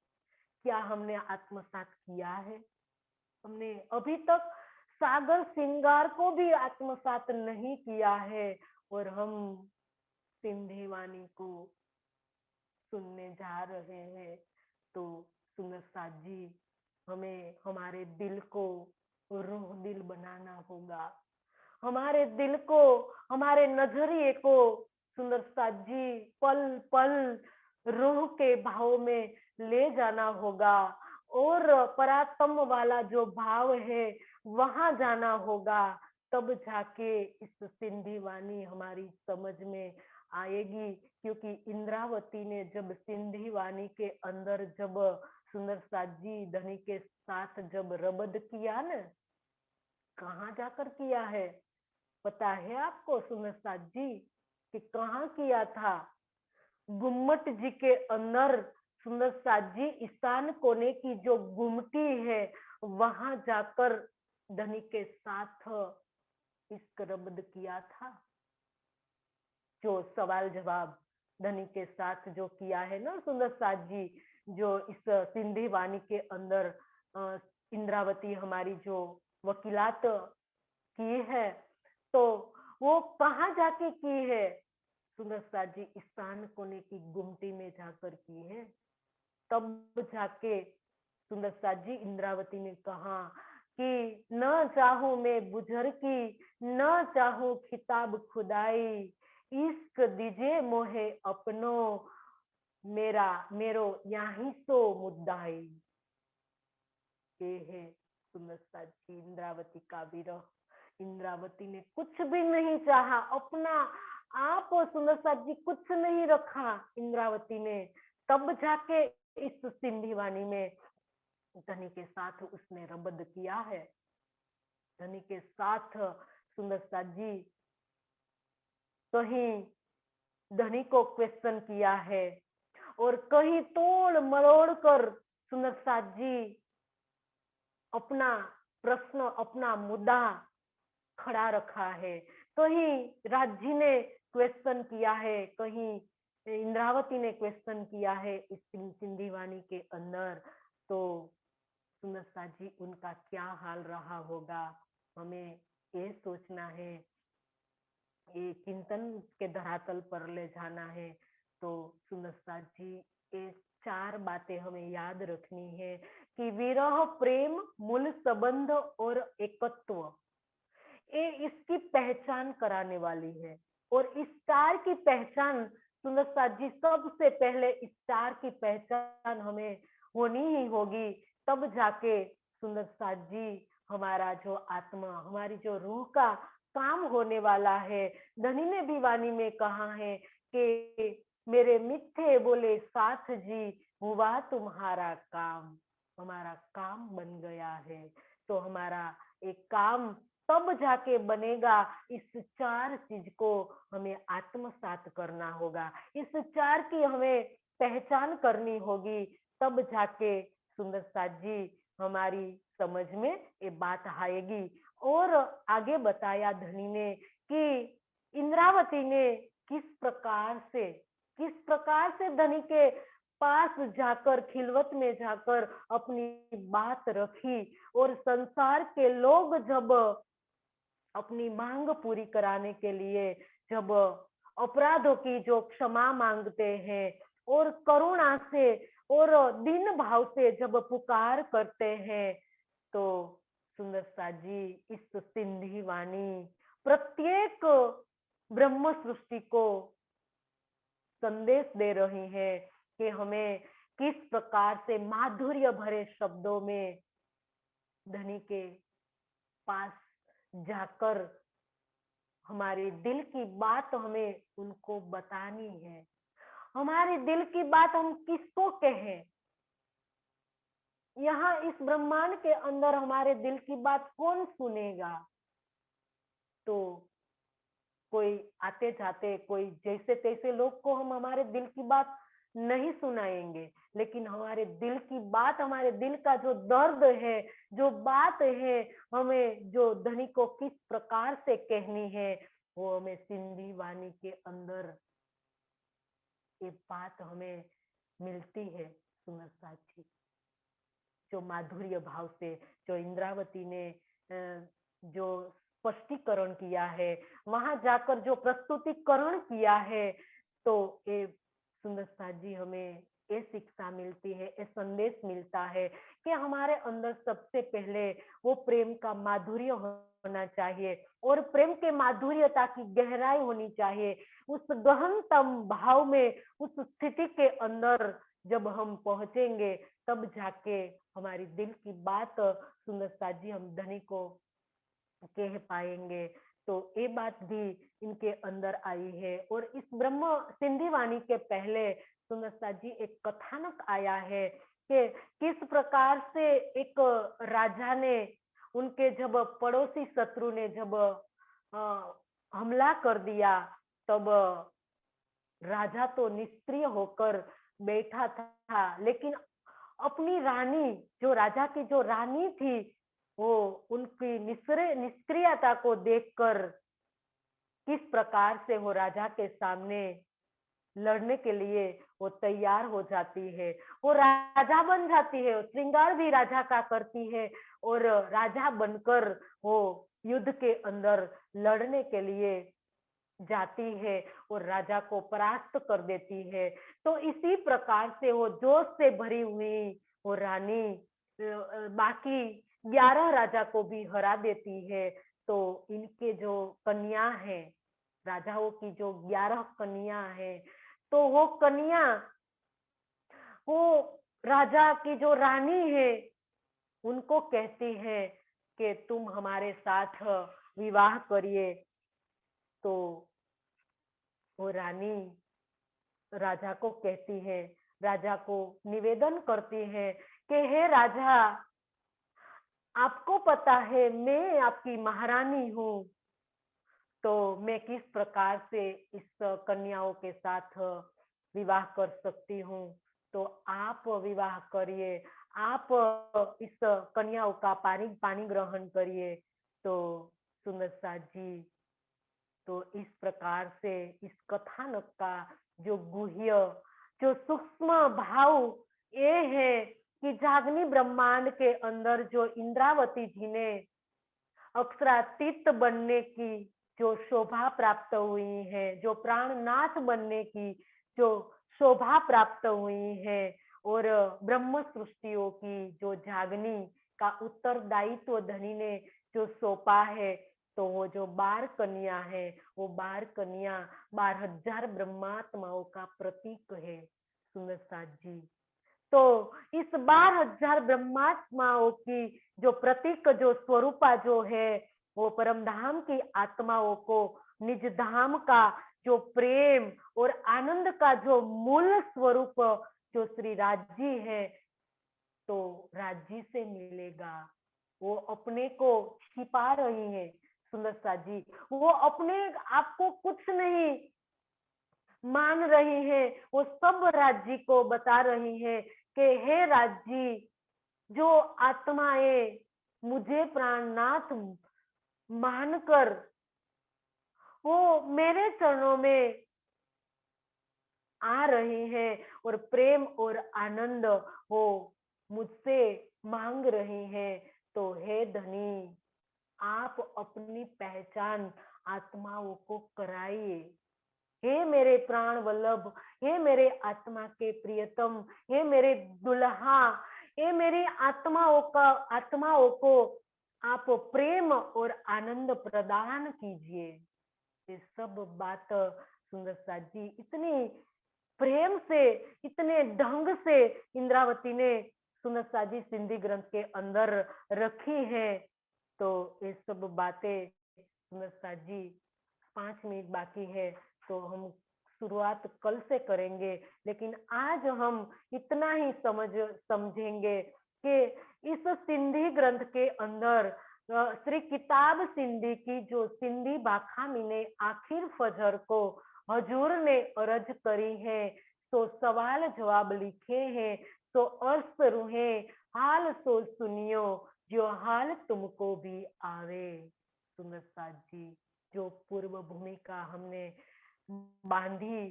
क्या हमने आत्मसात किया है? हमने अभी तक सागर श्रृंगार को भी आत्मसात नहीं किया है, और हम सिंधी वाणी को सुनने जा रहे हैं। तो सुंदर साथ जी, हमें हमारे दिल को रूह दिल बनाना होगा, हमारे दिल को, हमारे नजरिए को सुंदर साथ जी पल पल रूह के भाव में ले जाना होगा, और परात्म वाला जो भाव है वहां जाना होगा, तब जाके इस सिंधी वाणी हमारी समझ में आएगी। क्योंकि इंद्रावती ने जब सिंधी वाणी के अंदर जब सुंदर साथ जी धनी के साथ जब रबद किया ना, कहाँ जाकर किया है पता है आपको सुंदर साथ जी कि कहाँ किया था? गुम्मट जी के अंदर सुंदर साथ जी ईशान कोने की जो गुमटी है वहां जाकर धनी के साथ इश्क रबद किया था। जो सवाल जवाब धनी के साथ जो किया है ना सुंदर साथ जी, जो इस सिंधी वाणी के अंदर इंद्रावती हमारी जो वकीलात की है, तो वो कहाँ जाके की है सुंदर साथ जी? ईशान कोने की गुमटी में जाकर की है। तब जाके सुंदर साथ जी इंद्रावती ने कहा कि न चाहूं मैं बुझर की, न चाहूं खिताब खुदाई, इश्क दीजे मोहे अपनो, मेरा मेरो यहीं सो मुद्दाई। ये है सुंदरता जी, इंद्रावती का विरह। इंद्रावती ने कुछ भी नहीं चाहा, अपना आप सुंदरता जी कुछ नहीं रखा इंद्रावती ने। तब जाके इस सिंधी वाणी में धनी के साथ उसने रबद किया है। धनी के साथ सुंदरता जी कहीं धनी को क्वेश्चन किया है और कहीं तोड़ मरोड़ कर सुंदरता जी अपना प्रश्न, अपना मुद्दा खड़ा रखा है। कहीं राजी ने क्वेश्चन किया है, कहीं इंद्रावती ने क्वेश्चन किया है इस सिंधी वाणी के अंदर। तो सुंदरता जी उनका क्या हाल रहा होगा, हमें ये सोचना है, ये चिंतन के धरातल पर ले जाना है। तो सुंदरता जी ये 4 बातें हमें याद रखनी है कि विरह, प्रेम, मूल संबंध और एकत्व, ये इसकी पहचान कराने वाली है। और इस 4 की पहचान सुंदरता जी, सबसे पहले इस 4 की पहचान हमें होनी ही होगी, तब जाके सुंदरता जी हमारा जो आत्मा, हमारी जो रूह का काम होने वाला है। धनी ने भी वाणी में कहा है कि मेरे मिठे बोले साथ जी, हुआ तुम्हारा काम। हमारा काम बन गया है। तो हमारा एक काम तब जाके बनेगा, इस 4 चीज को हमें आत्मसात करना होगा, इस 4 की हमें पहचान करनी होगी, तब जाके सुंदरता जी हमारी समझ में ये बात आएगी। और आगे बताया धनी ने कि इंद्रावती ने किस प्रकार से धनी के पास जाकर, खिलवत में जाकर अपनी बात रखी। और संसार के लोग जब अपनी मांग पूरी कराने के लिए, जब अपराधों की जो क्षमा मांगते हैं और करुणा से और दीन भाव से जब पुकार करते हैं, तो सुंदरता जी इस सिंधी वाणी प्रत्येक ब्रह्म सृष्टि को संदेश दे रही है कि हमें किस प्रकार से माधुर्य भरे शब्दों में धनी के पास जाकर हमारे दिल की बात हमें उनको बतानी है। हमारे दिल की बात हम किसको कहें? यहाँ इस ब्रह्मांड के अंदर हमारे दिल की बात कौन सुनेगा? तो कोई आते जाते, कोई जैसे तैसे लोग को हम हमारे दिल की बात नहीं सुनाएंगे, लेकिन हमारे दिल की बात, हमारे दिल का जो दर्द है, जो बात है, हमें जो धनी को किस प्रकार से कहनी है, वो हमें सिंधी वाणी के अंदर ये बात हमें मिलती है। सुंदरता जी जो माधुर्य भाव से, जो इंद्रावती ने जो स्पष्टीकरण किया है, वहां जाकर जो प्रस्तुतिकरण किया है, तो ये सुंदरता जी हमें ये शिक्षा मिलती है, ये संदेश मिलता है कि हमारे अंदर सबसे पहले वो प्रेम का माधुर्य होना चाहिए, और प्रेम के माधुर्यता की गहराई होनी चाहिए। उस गहनतम भाव में, उस स्थिति के अंदर जब हम पहुंचेंगे, तब जाके हमारी दिल की बात सुंदरता जी हम धनी को कह पाएंगे। तो ये बात भी इनके अंदर आई है। और इस ब्रह्म सिंधी वाणी के पहले सुंदरता जी एक कथानक आया है कि किस प्रकार से एक राजा ने, उनके जब पड़ोसी शत्रु ने जब हमला कर दिया, तब राजा तो निष्क्रिय होकर बैठा था, लेकिन अपनी रानी, जो राजा की जो रानी थी, वो उनकी निष्क्रियता को देखकर किस प्रकार से वो राजा के सामने लड़ने के लिए वो तैयार हो जाती है, वो राजा बन जाती है, श्रृंगार भी राजा का करती है, और राजा बनकर वो युद्ध के अंदर लड़ने के लिए जाती है और राजा को परास्त कर देती है। तो इसी प्रकार से वो जोश से भरी हुई वो रानी बाकी 11 राजा को भी हरा देती है। तो इनके जो कन्या है, राजाओं की जो 11 कन्या है, तो वो कन्या, वो राजा की जो रानी है, उनको कहती है कि तुम हमारे साथ विवाह करिए। तो वो रानी राजा को कहती है, राजा को निवेदन करती है कि हे राजा, आपको पता है मैं आपकी महारानी हूँ, तो मैं किस प्रकार से इस कन्याओं के साथ विवाह कर सकती हूँ। तो आप विवाह करिए, आप इस कन्याओं का पानी पानी ग्रहण करिए। तो सुंदरसा जी, तो इस प्रकार से इस कथानक का जो गुह्य, जो सूक्ष्म भाव ये है कि जागनी ब्रह्मांड के अंदर जो इंद्रावती जी ने अक्षरातीत बनने की जो शोभा प्राप्त हुई है, जो प्राणनाथ बनने की जो शोभा प्राप्त हुई है, और ब्रह्म सृष्टियों की जो जागनी का उत्तरदायित्व धनी ने जो सौंपा है, तो वो जो 12 कन्या है, वो 12 कन्या 12,000 ब्रह्मात्माओं का प्रतीक है सुंदर साथ जी। तो इस 12,000 ब्रह्मात्माओं की जो प्रतीक, जो स्वरूपा जो है, वो परम धाम की आत्माओं को निज धाम का जो प्रेम और आनंद का जो मूल स्वरूप जो श्री राजी है, तो राजी से मिलेगा। वो अपने को छिपा रही है सुंदर सा जी, वो अपने आप को कुछ नहीं मान रही है, वो सब राज्य को बता रही है कि हे राज्य, जो आत्माएं मुझे प्राणनाथ मानकर वो मेरे चरणों में आ रही हैं और प्रेम और आनंद वो मुझसे मांग रही हैं, तो हे धनी, आप अपनी पहचान आत्माओं को कराइए। हे मेरे प्राण वल्लभ, हे मेरे आत्मा के प्रियतम, हे मेरे दुल्हा, हे मेरी आत्माओं को आप प्रेम और आनंद प्रदान कीजिए। ये सब बात सुंदर सा जी इतनी प्रेम से, इतने ढंग से इंद्रावती ने सुंदर सा जी सिंधी ग्रंथ के अंदर रखी है। तो ये सब बातें सुंदर सा जी, 5 मिनट बाकी है, तो हम शुरुआत कल से करेंगे, लेकिन आज हम इतना ही समझेंगे कि इस सिंधी ग्रंथ के अंदर श्री किताब सिंधी की जो सिंधी बाखामी ने आखिर फजर को हजूर ने अर्ज करी है, तो सवाल जवाब लिखे हैं, तो अर्ज रूहे हाल सो सुनियो, जो हाल तुमको भी आवे। सुंदर साथ जी, जो पूर्व भूमिका हमने बांधी,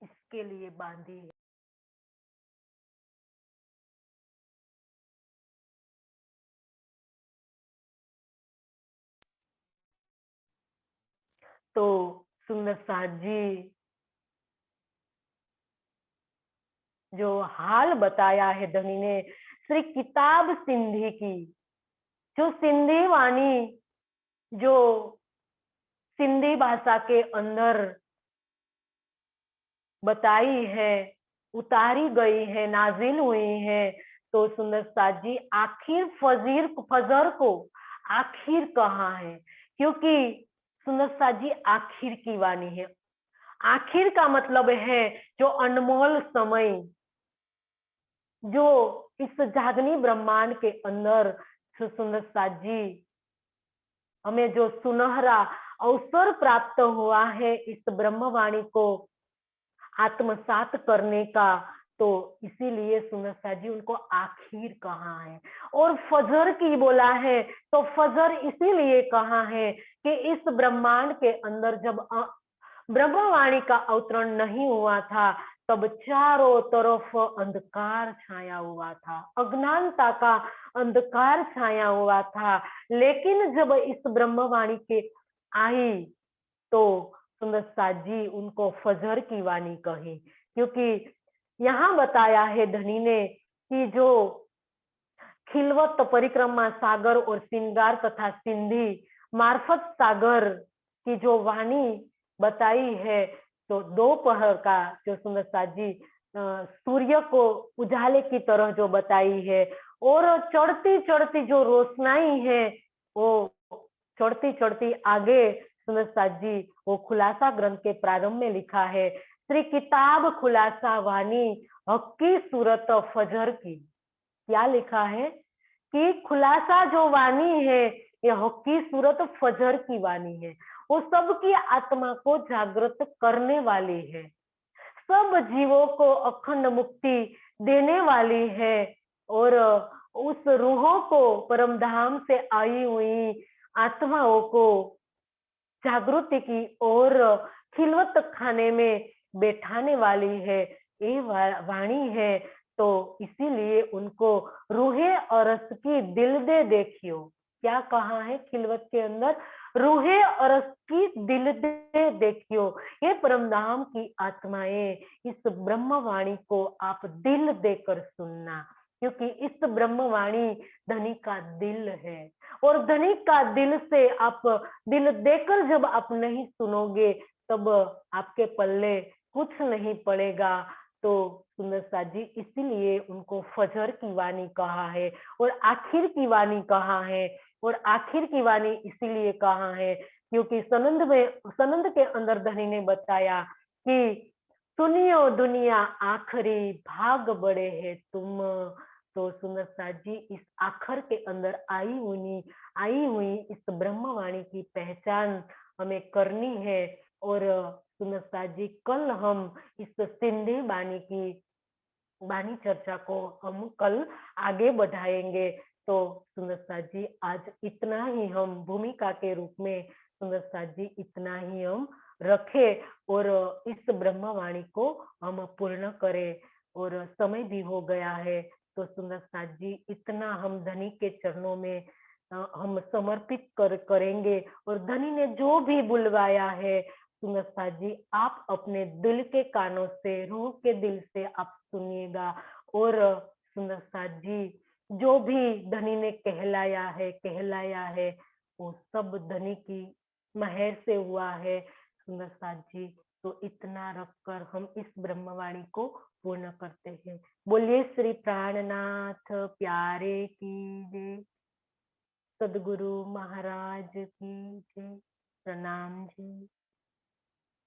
इसके लिए बांधी है। तो सुंदर साथ जी, जो हाल बताया है धनी ने श्री किताब सिंधी की, जो सिंधी वाणी जो सिंधी भाषा के अंदर बताई है, उतारी गई है, नाजिल हुई है, तो सुंदर साथ जी आखिर फजर को आखिर कहाँ है, क्योंकि सुंदर साथ जी आखिर की वाणी है। आखिर का मतलब है जो अनमोल समय, जो इस जागनी ब्रह्मांड के अंदर सुंदर साथ जी हमें जो सुनहरा अवसर प्राप्त हुआ है इस ब्रह्मवाणी को आत्मसात करने का, तो इसीलिए सुनसा जी उनको आखिर कहा है। और फजर की बोला है, तो फजर इसीलिए कहा है कि इस ब्रह्मांड के अंदर जब ब्रह्मवाणी का अवतरण नहीं हुआ था, तब चारों तरफ अंधकार छाया हुआ था, अज्ञानता का अंधकार छाया हुआ था। लेकिन जब इस ब्रह्मवाणी के आई, तो सुंदर साथ जी उनको फजर की वाणी कही, क्योंकि यहाँ बताया है धनी ने कि जो खिलवत परिक्रमा सागर और श्रृंगार तथा सिंधी मार्फत सागर की जो वाणी बताई है, तो दोपहर का जो सुंदर साज जी सूर्य को उजाले की तरह जो बताई है, और चढ़ती चढ़ती जो रोशनाई है, वो चढ़ती चढ़ती आगे सुंदर साज जी वो खुलासा ग्रंथ के प्रारंभ में लिखा है, श्री किताब खुलासा वाणी हक्की सूरत फजर की। क्या लिखा है कि खुलासा जो वाणी है ये हक्की सूरत फजर की वाणी है, वो सबकी आत्मा को जागृत करने वाली है, सब जीवों को अखंड मुक्ति देने वाली है, और उस रूहों को परम धाम से आई हुई आत्माओं को जागृति की और खिलवत खाने में बैठाने वाली है, ये वाणी है। तो इसीलिए उनको रूहे और रस की दिल दे देखियो। क्या कहा है खिलवत के अंदर? रूहे और रस की दिल दे देखियो। ये परम धाम की आत्माएं, इस ब्रह्मवाणी को आप दिल देकर सुनना, क्योंकि इस ब्रह्मवाणी धनी का दिल है, और धनी का दिल से आप दिल देकर जब आप नहीं सुनोगे, तब आपके पल्ले कुछ नहीं पड़ेगा। तो सुंदर साज जी इसीलिए उनको फजर की वाणी कहा है, और आखिर की वाणी कहा है, और आखिर की वाणी इसीलिए कहा है क्योंकि सनंद के अंदर धनी ने बताया कि सुनियो दुनिया आखिरी भाग बड़े है तुम। तो सुंदर साज जी इस आखिर के अंदर आई हुई इस ब्रह्मवाणी की पहचान हमें करनी है। और सुंदर साज जी कल हम इस सिंधी बानी चर्चा को हम कल आगे बढ़ाएंगे। तो सुंदर साज जी आज इतना ही हम भूमिका के रूप में सुंदर साज जी इतना ही हम रखे, और इस ब्रह्मवाणी को हम पूर्ण करें, और समय भी हो गया है। तो सुंदर साज जी इतना हम धनी के चरणों में हम समर्पित करेंगे, और धनी ने जो भी बुलवाया है सुंदर साज जी आप अपने दिल के कानों से, रूह के दिल से आप सुनिएगा। और सुंदर साज जी जो भी धनी ने कहलाया है वो सब धनी की मेहर से हुआ है सुंदर साज जी। तो इतना रखकर हम इस ब्रह्मवाणी को पूर्ण करते हैं। बोलिए श्री प्राणनाथ प्यारे की जय, सदगुरु महाराज की जय। प्रणाम जी।